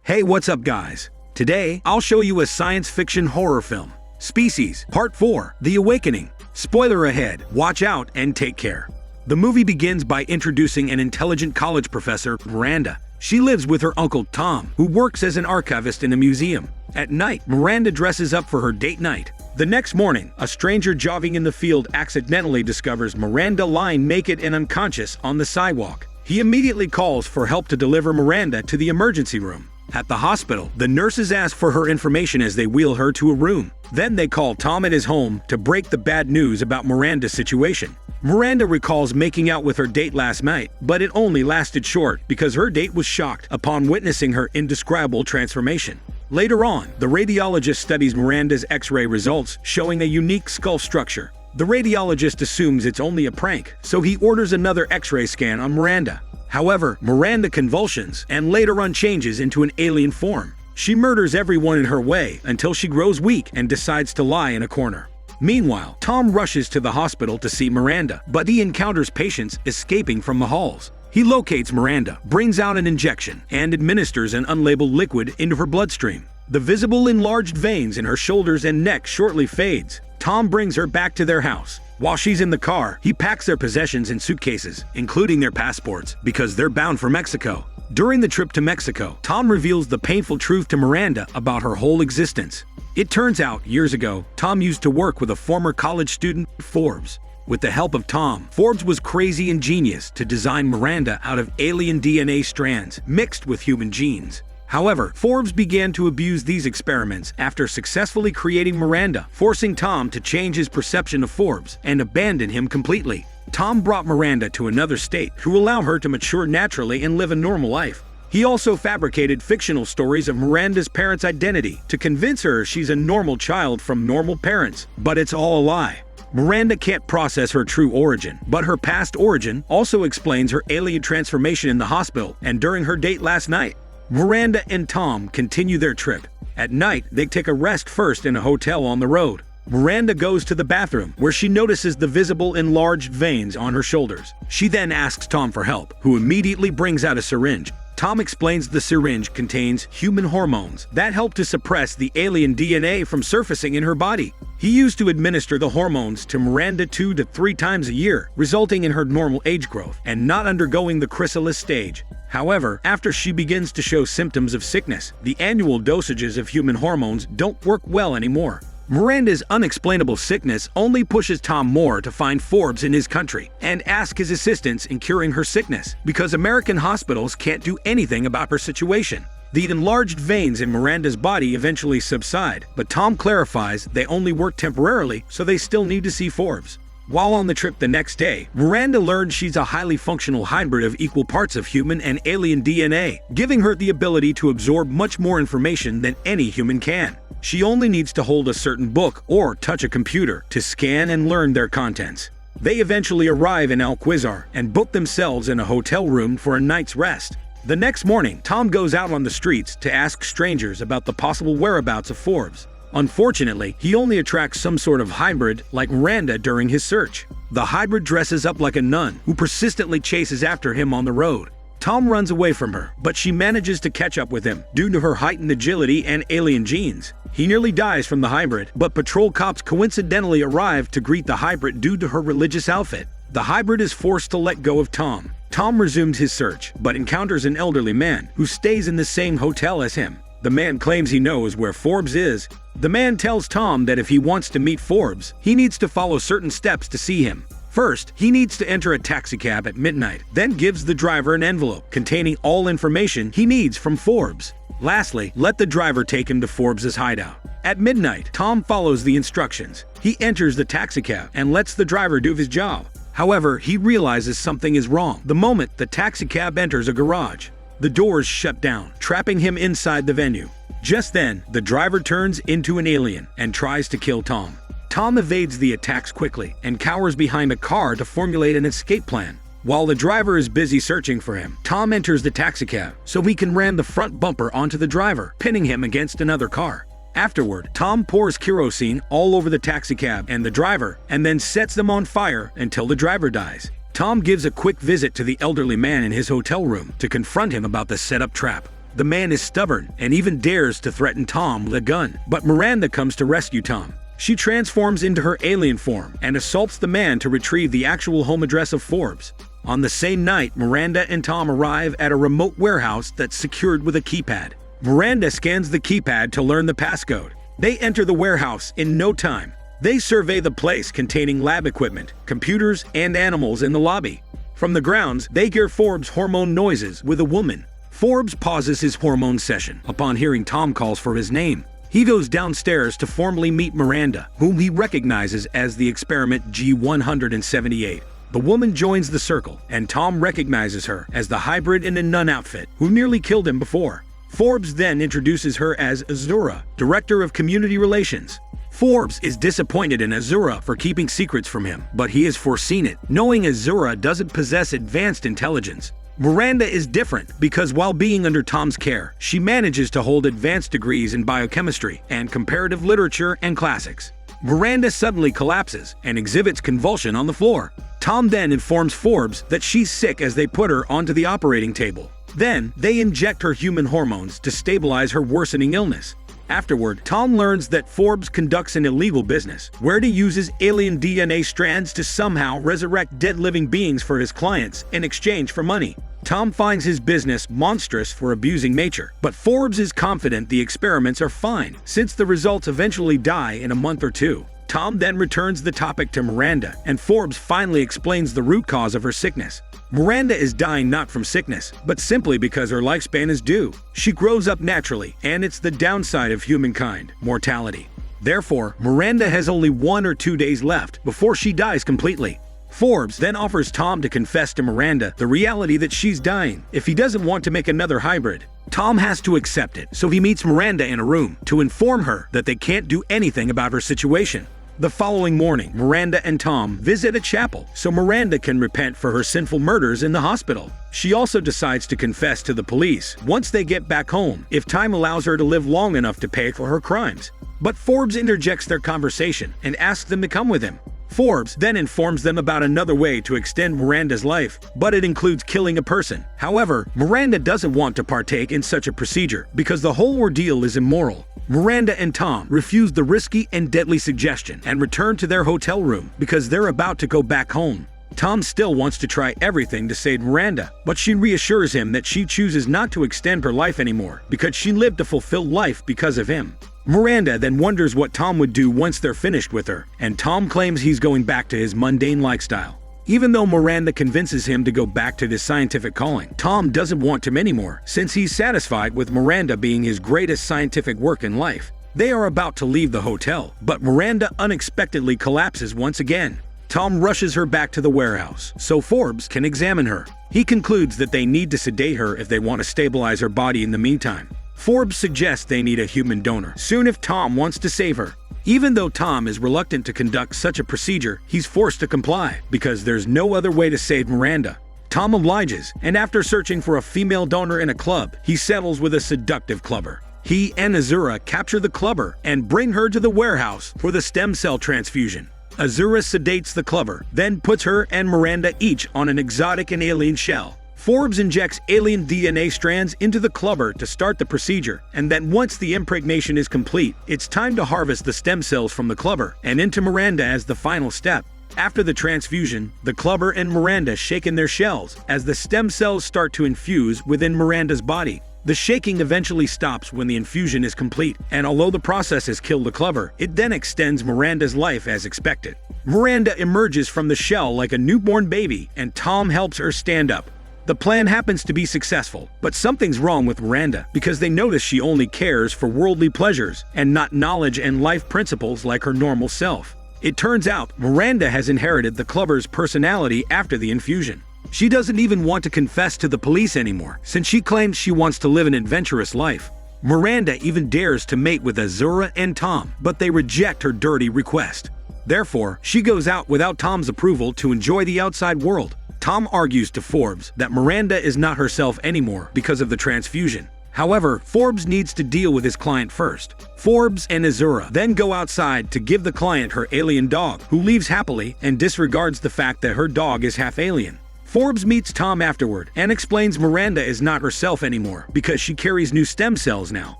Hey, what's up guys? Today, I'll show you a science fiction horror film. Species, Part 4, The Awakening. Spoiler ahead, watch out and take care. The movie begins by introducing an intelligent college professor, Miranda. She lives with her uncle Tom, who works as an archivist in a museum. At night, Miranda dresses up for her date night. The next morning, a stranger jogging in the field accidentally discovers Miranda lying naked and unconscious on the sidewalk. He immediately calls for help to deliver Miranda to the emergency room. At the hospital, the nurses ask for her information as they wheel her to a room. Then they call Tom at his home to break the bad news about Miranda's situation. Miranda recalls making out with her date last night, but it only lasted short because her date was shocked upon witnessing her indescribable transformation. Later on, the radiologist studies Miranda's X-ray results, showing a unique skull structure. The radiologist assumes it's only a prank, so he orders another X-ray scan on Miranda. However, Miranda convulsions and later on changes into an alien form. She murders everyone in her way until she grows weak and decides to lie in a corner. Meanwhile, Tom rushes to the hospital to see Miranda, but he encounters patients escaping from the halls. He locates Miranda, brings out an injection, and administers an unlabeled liquid into her bloodstream. The visible enlarged veins in her shoulders and neck shortly fades. Tom brings her back to their house. While she's in the car, he packs their possessions in suitcases, including their passports, because they're bound for Mexico. During the trip to Mexico, Tom reveals the painful truth to Miranda about her whole existence. It turns out, years ago, Tom used to work with a former college student, Forbes. With the help of Tom, Forbes was crazy and genius to design Miranda out of alien DNA strands mixed with human genes. However, Forbes began to abuse these experiments after successfully creating Miranda, forcing Tom to change his perception of Forbes and abandon him completely. Tom brought Miranda to another state to allow her to mature naturally and live a normal life. He also fabricated fictional stories of Miranda's parents' identity to convince her she's a normal child from normal parents, but it's all a lie. Miranda can't process her true origin, but her past origin also explains her alien transformation in the hospital and during her date last night. Miranda and Tom continue their trip. At night, they take a rest first in a hotel on the road. Miranda goes to the bathroom, where she notices the visible enlarged veins on her shoulders. She then asks Tom for help, who immediately brings out a syringe. Tom explains the syringe contains human hormones that help to suppress the alien DNA from surfacing in her body. He used to administer the hormones to Miranda 2 to 3 times a year, resulting in her normal age growth and not undergoing the chrysalis stage. However, after she begins to show symptoms of sickness, the annual dosages of human hormones don't work well anymore. Miranda's unexplainable sickness only pushes Tom more to find Forbes in his country and ask his assistance in curing her sickness, because American hospitals can't do anything about her situation. The enlarged veins in Miranda's body eventually subside, but Tom clarifies they only work temporarily, so they still need to see Forbes. While on the trip the next day, Miranda learns she's a highly functional hybrid of equal parts of human and alien DNA, giving her the ability to absorb much more information than any human can. She only needs to hold a certain book or touch a computer to scan and learn their contents. They eventually arrive in Alquizar and book themselves in a hotel room for a night's rest. The next morning, Tom goes out on the streets to ask strangers about the possible whereabouts of Forbes. Unfortunately, he only attracts some sort of hybrid like Miranda during his search. The hybrid dresses up like a nun who persistently chases after him on the road. Tom runs away from her, but she manages to catch up with him due to her heightened agility and alien genes. He nearly dies from the hybrid, but patrol cops coincidentally arrive to greet the hybrid due to her religious outfit. The hybrid is forced to let go of Tom. Tom resumes his search, but encounters an elderly man who stays in the same hotel as him. The man claims he knows where Forbes is. The man tells Tom that if he wants to meet Forbes, he needs to follow certain steps to see him. First, he needs to enter a taxicab at midnight, then gives the driver an envelope containing all information he needs from Forbes. Lastly, let the driver take him to Forbes' hideout. At midnight, Tom follows the instructions. He enters the taxicab and lets the driver do his job. However, he realizes something is wrong the moment the taxicab enters a garage. The doors shut down, trapping him inside the venue. Just then, the driver turns into an alien and tries to kill Tom. Tom evades the attacks quickly and cowers behind a car to formulate an escape plan. While the driver is busy searching for him, Tom enters the taxicab so he can ram the front bumper onto the driver, pinning him against another car. Afterward, Tom pours kerosene all over the taxicab and the driver, and then sets them on fire until the driver dies. Tom gives a quick visit to the elderly man in his hotel room to confront him about the set-up trap. The man is stubborn and even dares to threaten Tom with a gun, but Miranda comes to rescue Tom. She transforms into her alien form and assaults the man to retrieve the actual home address of Forbes. On the same night, Miranda and Tom arrive at a remote warehouse that's secured with a keypad. Miranda scans the keypad to learn the passcode. They enter the warehouse in no time. They survey the place containing lab equipment, computers, and animals in the lobby. From the grounds, they hear Forbes' hormone noises with a woman. Forbes pauses his hormone session upon hearing Tom calls for his name. He goes downstairs to formally meet Miranda, whom he recognizes as the experiment G178. The woman joins the circle, and Tom recognizes her as the hybrid in a nun outfit who nearly killed him before. Forbes then introduces her as Azura, Director of Community Relations. Forbes is disappointed in Azura for keeping secrets from him, but he has foreseen it, knowing Azura doesn't possess advanced intelligence. Miranda is different because while being under Tom's care, she manages to hold advanced degrees in biochemistry and comparative literature and classics. Miranda suddenly collapses and exhibits convulsion on the floor. Tom then informs Forbes that she's sick as they put her onto the operating table. Then, they inject her human hormones to stabilize her worsening illness. Afterward, Tom learns that Forbes conducts an illegal business, where he uses alien DNA strands to somehow resurrect dead living beings for his clients in exchange for money. Tom finds his business monstrous for abusing nature, but Forbes is confident the experiments are fine, since the results eventually die in a month or two. Tom then returns the topic to Miranda, and Forbes finally explains the root cause of her sickness. Miranda is dying not from sickness, but simply because her lifespan is due. She grows up naturally, and it's the downside of humankind, mortality. Therefore, Miranda has only 1 or 2 days left before she dies completely. Forbes then offers Tom to confess to Miranda the reality that she's dying if he doesn't want to make another hybrid. Tom has to accept it, so he meets Miranda in a room to inform her that they can't do anything about her situation. The following morning, Miranda and Tom visit a chapel so Miranda can repent for her sinful murders in the hospital. She also decides to confess to the police once they get back home, if time allows her to live long enough to pay for her crimes. But Forbes interjects their conversation and asks them to come with him. Forbes then informs them about another way to extend Miranda's life, but it includes killing a person. However, Miranda doesn't want to partake in such a procedure because the whole ordeal is immoral. Miranda and Tom refuse the risky and deadly suggestion and return to their hotel room because they're about to go back home. Tom still wants to try everything to save Miranda, but she reassures him that she chooses not to extend her life anymore because she lived a fulfilled life because of him. Miranda then wonders what Tom would do once they're finished with her, and Tom claims he's going back to his mundane lifestyle. Even though Miranda convinces him to go back to his scientific calling, Tom doesn't want him anymore, since he's satisfied with Miranda being his greatest scientific work in life. They are about to leave the hotel, but Miranda unexpectedly collapses once again. Tom rushes her back to the warehouse so Forbes can examine her. He concludes that they need to sedate her if they want to stabilize her body in the meantime. Forbes suggests they need a human donor soon if Tom wants to save her. Even though Tom is reluctant to conduct such a procedure, he's forced to comply because there's no other way to save Miranda. Tom obliges, and after searching for a female donor in a club, he settles with a seductive clubber. He and Azura capture the clubber and bring her to the warehouse for the stem cell transfusion. Azura sedates the clubber, then puts her and Miranda each on an exotic and alien shell. Forbes injects alien DNA strands into the clubber to start the procedure, and then once the impregnation is complete, it's time to harvest the stem cells from the clubber and into Miranda as the final step. After the transfusion, the clubber and Miranda shake in their shells as the stem cells start to infuse within Miranda's body. The shaking eventually stops when the infusion is complete, and although the process has killed the clubber, it then extends Miranda's life as expected. Miranda emerges from the shell like a newborn baby, and Tom helps her stand up. The plan happens to be successful, but something's wrong with Miranda because they notice she only cares for worldly pleasures and not knowledge and life principles like her normal self. It turns out Miranda has inherited the clubber's personality after the infusion. She doesn't even want to confess to the police anymore since she claims she wants to live an adventurous life. Miranda even dares to mate with Azura and Tom, but they reject her dirty request. Therefore, she goes out without Tom's approval to enjoy the outside world. Tom argues to Forbes that Miranda is not herself anymore because of the transfusion. However, Forbes needs to deal with his client first. Forbes and Azura then go outside to give the client her alien dog, who leaves happily and disregards the fact that her dog is half alien. Forbes meets Tom afterward and explains Miranda is not herself anymore because she carries new stem cells now.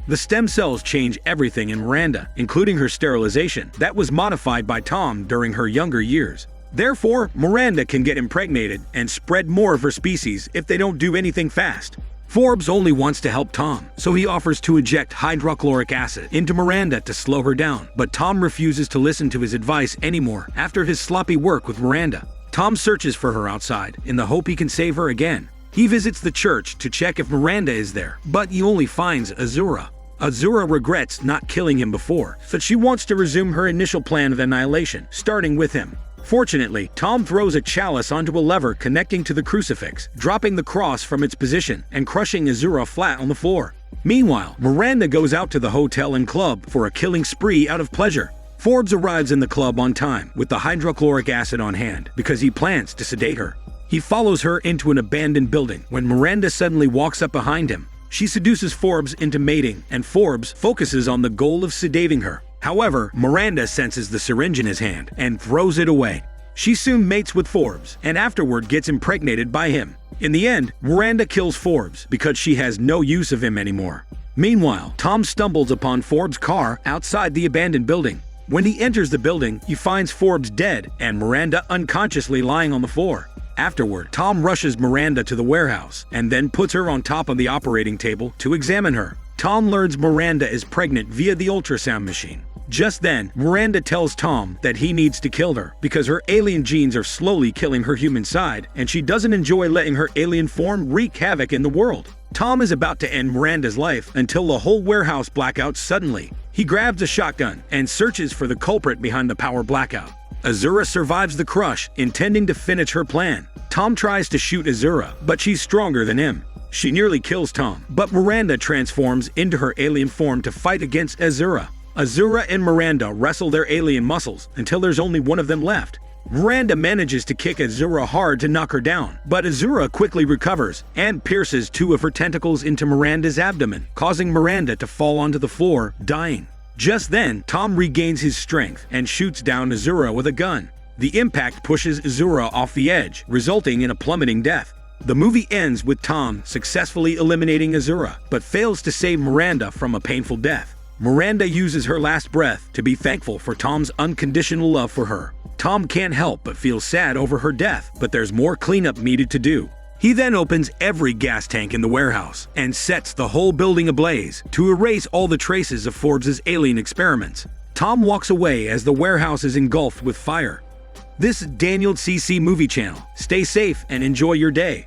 The stem cells change everything in Miranda, including her sterilization, that was modified by Tom during her younger years. Therefore, Miranda can get impregnated and spread more of her species if they don't do anything fast. Forbes only wants to help Tom, so he offers to inject hydrochloric acid into Miranda to slow her down, but Tom refuses to listen to his advice anymore after his sloppy work with Miranda. Tom searches for her outside in the hope he can save her again. He visits the church to check if Miranda is there, but he only finds Azura. Azura regrets not killing him before, so she wants to resume her initial plan of annihilation, starting with him. Fortunately, Tom throws a chalice onto a lever connecting to the crucifix, dropping the cross from its position and crushing Azura flat on the floor. Meanwhile, Miranda goes out to the hotel and club for a killing spree out of pleasure. Forbes arrives in the club on time with the hydrochloric acid on hand because he plans to sedate her. He follows her into an abandoned building when Miranda suddenly walks up behind him. She seduces Forbes into mating, and Forbes focuses on the goal of sedating her. However, Miranda senses the syringe in his hand and throws it away. She soon mates with Forbes and afterward gets impregnated by him. In the end, Miranda kills Forbes because she has no use of him anymore. Meanwhile, Tom stumbles upon Forbes' car outside the abandoned building. When he enters the building, he finds Forbes dead and Miranda unconsciously lying on the floor. Afterward, Tom rushes Miranda to the warehouse and then puts her on top of the operating table to examine her. Tom learns Miranda is pregnant via the ultrasound machine. Just then, Miranda tells Tom that he needs to kill her because her alien genes are slowly killing her human side and she doesn't enjoy letting her alien form wreak havoc in the world. Tom is about to end Miranda's life until the whole warehouse blackouts suddenly. He grabs a shotgun and searches for the culprit behind the power blackout. Azura survives the crush, intending to finish her plan. Tom tries to shoot Azura, but she's stronger than him. She nearly kills Tom, but Miranda transforms into her alien form to fight against Azura. Azura and Miranda wrestle their alien muscles until there's only one of them left. Miranda manages to kick Azura hard to knock her down, but Azura quickly recovers and pierces two of her tentacles into Miranda's abdomen, causing Miranda to fall onto the floor, dying. Just then, Tom regains his strength and shoots down Azura with a gun. The impact pushes Azura off the edge, resulting in a plummeting death. The movie ends with Tom successfully eliminating Azura, but fails to save Miranda from a painful death. Miranda uses her last breath to be thankful for Tom's unconditional love for her. Tom can't help but feel sad over her death, but there's more cleanup needed to do. He then opens every gas tank in the warehouse and sets the whole building ablaze to erase all the traces of Forbes' alien experiments. Tom walks away as the warehouse is engulfed with fire. This is Daniel CC Movie Channel. Stay safe and enjoy your day.